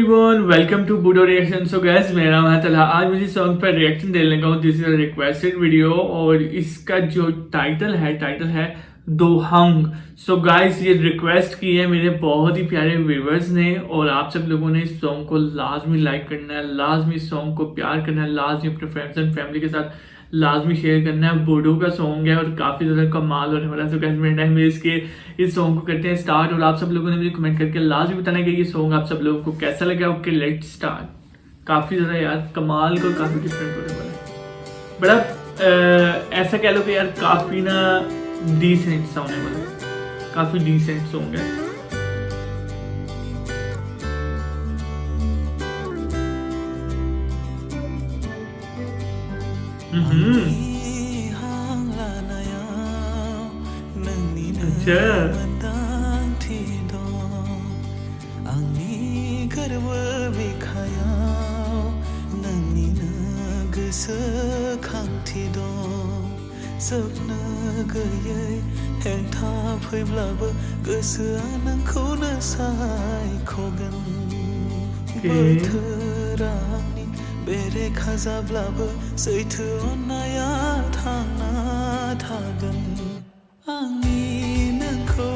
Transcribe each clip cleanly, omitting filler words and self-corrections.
Everyone welcome to boodo reaction. So guess मेरा नाम है तलहा। आज मुझे सॉन्ग पर रिएक्शन देने लगा हूँ। This is a requested video और इसका जो टाइटल है दोहंग। सो गाइस ये रिक्वेस्ट की है मेरे बहुत ही प्यारे व्यूवर्स ने और आप सब लोगों ने इस सॉन्ग को लाजमी लाइक करना है, लाजमी सॉन्ग को प्यार करना है, लाजमी अपने फ्रेंड्स एंड फैमिली के साथ लाजमी शेयर करना है। बूडो का सॉन्ग है और काफी ज्यादा कमाल होने वाला है। सो गाइस मेरे टाइम में इसके इस सॉन्ग को करते हैं स्टार्ट और आप सब लोगों ने मुझे कमेंट करके लाजमी बताना है कि ये सॉन्ग आप सब लोगों को कैसा लगा। Okay let's start. काफी ज्यादा यार कमाल को काफी डिफरेंट होने वाला है। बड़ा ऐसा कह लो कि यार काफी ना डिसेंट सा होने वाला है, काफी डिसेंट सॉन्ग है। जोबनो गैयै हेंथा फैब्लाबो गोसोआ नोंखौनो सायख'गोन। बोथोरा आंनि बेरेखा जाब्लाबो सैथो अननाया थांना थागोन। आंनि नोंखौ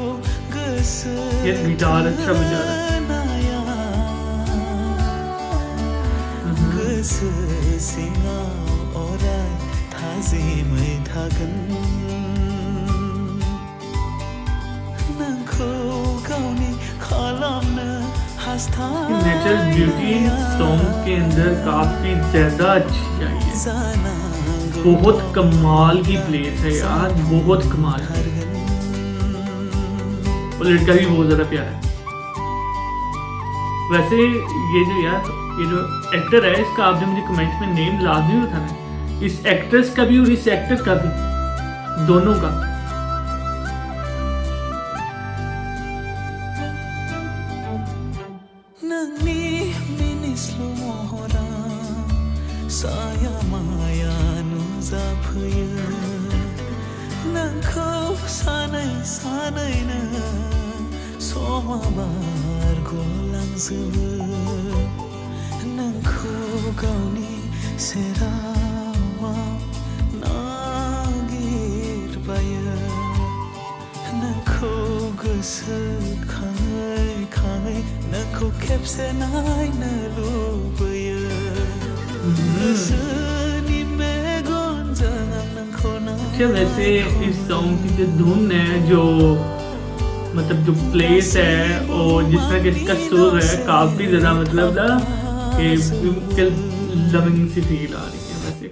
गोसो गोसो सिङाव अराय थाजिमै थागोन। नोंखौ गावनि खालामनो हास्थायनाया नेचुरल ब्यूटी सॉन्ग के अंदर काफी ज्यादा अच्छी आई है। बहुत कमाल की प्लेस है यार, बहुत कमाल। और लड़का भी बहुत ज्यादा प्यारा है। वैसे ये जो एक्टर है इसका आपने मुझे कमेंट में नेम लाजमी बताना है। इस एक्ट्रेस का भी और इस एक्टर का भी, दोनों का। नोंनि मिनिस्लु महरा साया माया नुजाफैयो। नोंखौ सानै सानैनो समा बारग'लांजोबो। नोंखौ गावनि सेराव नागिरबायो। नोंखौ गोसोखाङै खाङै नोंखौ खेबसे नायनो लुबैयो। गोसोनि मेगनजों आं नोंखौ अच्छा वैसे इस सॉन्ग की जो धुन है, जो मतलब जो प्लेस है और जिस तरह के इसका सुर है, काफी ज्यादा मतलब ना कि लविंग सी फील आ रही है। वैसे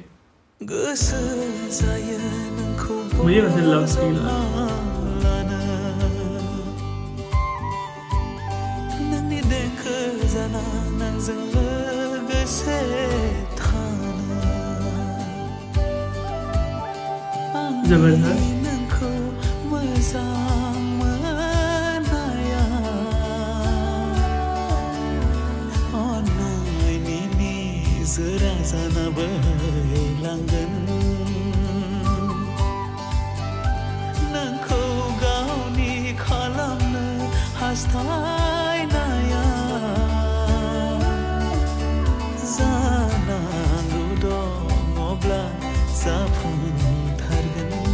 मुझे वैसे लव फील आ रही है। जबरदस्त। जोरा जाना बोहैलांगोन। नोंखौ गावनि खालामनो हास्थायनाया जानांगौ दङब्ला जाफुंथारगोन।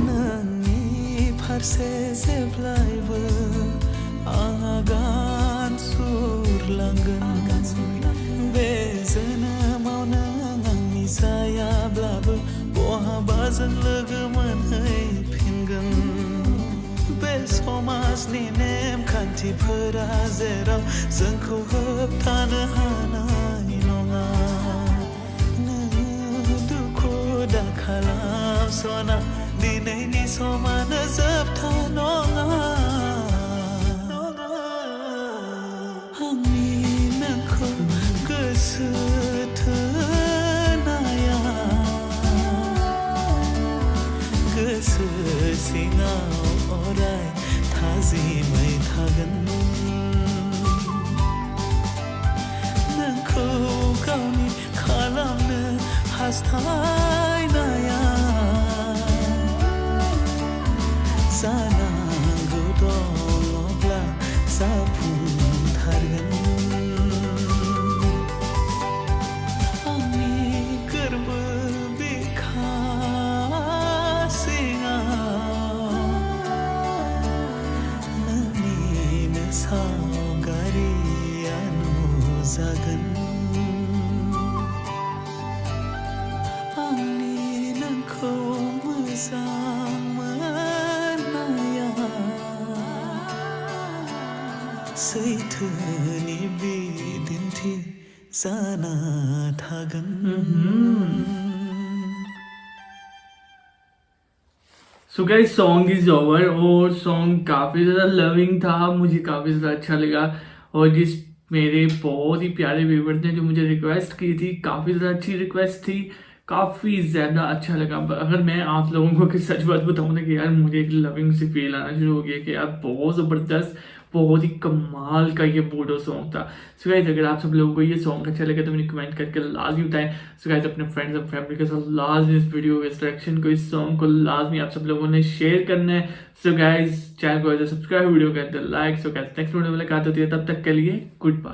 नोंनि फारसे जेब्लायबो आं आगान सुरलांगोन। बे जोनोमाव नों आंनि जायाब्लाबो बहाबा जों लोगो मोनहैफिनगोन। बे समाजनि नेमखान्थिफोरा जेराव जोंखौ होबथानो हानाय नङा। नों दुखु दा खालाम सना, दिनैनि समानो जोबथा नङा। आंनि नोंखौ गोसो थोनाया गोसो सिङाव अराय थाजिमै थागोन। नोंखौ गावनि खालामनो हास्थायनाया जानांगौ दङब्ला जाफुंथारगोन आंनि गोरबो बिखा सिङाव नोंनिनो सावगारिया नुजागोन आंनि नोंखौ मोजां मोननाया सैथोनि बिदिन्थि जाना थागोन so guys song is over और सॉन्ग काफ़ी ज़्यादा लविंग था, मुझे काफ़ी ज़्यादा अच्छा लगा। और जिस मेरे बहुत ही प्यारे व्यूअर्स ने जो मुझे रिक्वेस्ट की थी, काफ़ी ज़्यादा अच्छी रिक्वेस्ट थी, काफ़ी ज़्यादा अच्छा लगा। अगर मैं आप लोगों को कि सच बात बताऊँ ना कि यार मुझे एक लविंग से फील आना शुरू हो गया कि यार बहुत ज़बरदस्त, बहुत ही कमाल का ये बूडो सॉन्ग था। सो गाइस अगर आप सब लोगों को ये सॉन्ग अच्छा लगा तो मुझे कमेंट करके लाजमी बताएं। सो गाइस अपने फ्रेंड्स और फैमिली के साथ लाजमी इस वीडियो इस रिएक्शन को, इस सॉन्ग को लाजमी आप सब लोगों ने शेयर करना है। सो गाइस चैनल को सब्सक्राइब, वीडियो को like. So guys next video में मुलाकात होती है, तब तक के लिए गुड बाय।